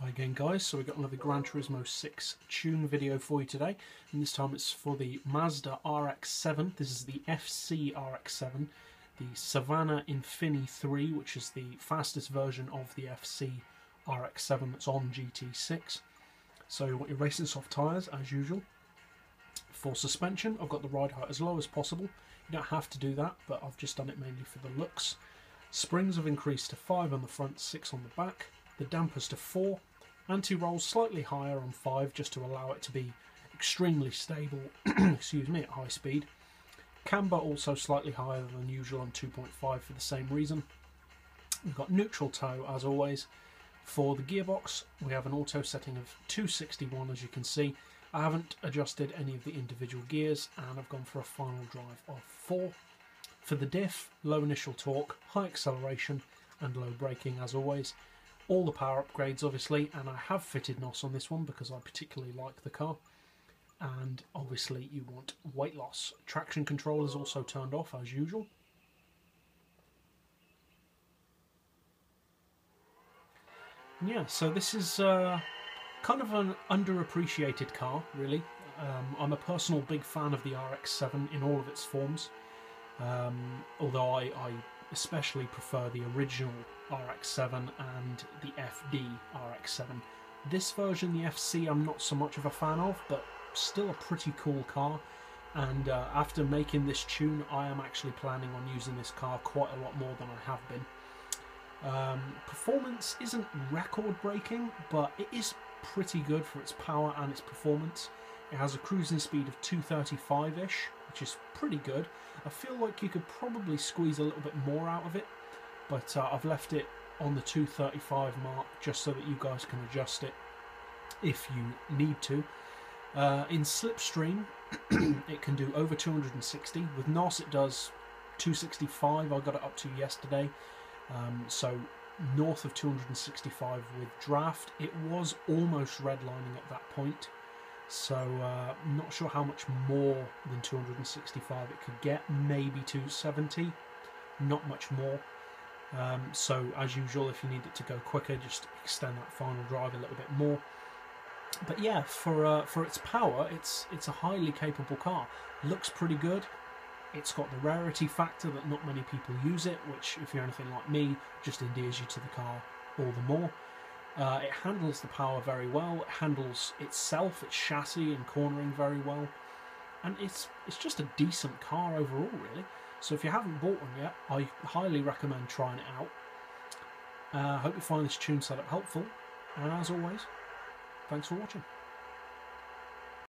Hi again guys, so we've got another GranTurismo 6 tune video for you today, and this time it's for the Mazda RX-7. This is the FC RX-7, the Savanna Infini III, which is the fastest version of the FC RX-7 that's on GT6. So you want your racing soft tyres as usual. For suspension, I've got the ride height as low as possible. You don't have to do that, but I've just done it mainly for the looks. Springs have increased to 5 on the front, 6 on the back. The dampers to 4. Anti-rolls slightly higher on 5 just to allow it to be extremely stable excuse me, at high speed. Camber also slightly higher than usual on 2.5 for the same reason. We've got neutral toe as always. For the gearbox we have an auto setting of 261 as you can see. I haven't adjusted any of the individual gears and I've gone for a final drive of 4. For the diff, low initial torque, high acceleration and low braking as always. All the power upgrades obviously, and I have fitted NOS on this one because I particularly like the car. And obviously you want weight loss. Traction control is also turned off as usual. Yeah, so this is kind of an underappreciated car really. I'm a personal big fan of the RX-7 in all of its forms. Although I especially prefer the original RX-7 and the FD RX-7. This version, the FC, I'm not so much of a fan of, but still a pretty cool car. And after making this tune, I am actually planning on using this car quite a lot more than I have been. Performance isn't record-breaking, but it is pretty good for its power and its performance. It has a cruising speed of 235-ish, which is pretty good. I feel like you could probably squeeze a little bit more out of it, but I've left it on the 235 mark just so that you guys can adjust it if you need to. In slipstream, it can do over 260. With NOS it does 265. I got it up to yesterday. So north of 265 with draft. It was almost redlining at that point. So not sure how much more than 265 it could get, maybe 270, not much more. So as usual, if you need it to go quicker, just extend that final drive a little bit more. But yeah, for its power, it's a highly capable car. Looks pretty good. It's got the rarity factor that not many people use it, which if you're anything like me, just endears you to the car all the more. It handles the power very well, it handles itself, its chassis and cornering very well, and it's just a decent car overall really. So if you haven't bought one yet, I highly recommend trying it out. Hope you find this tune setup helpful, and as always, thanks for watching.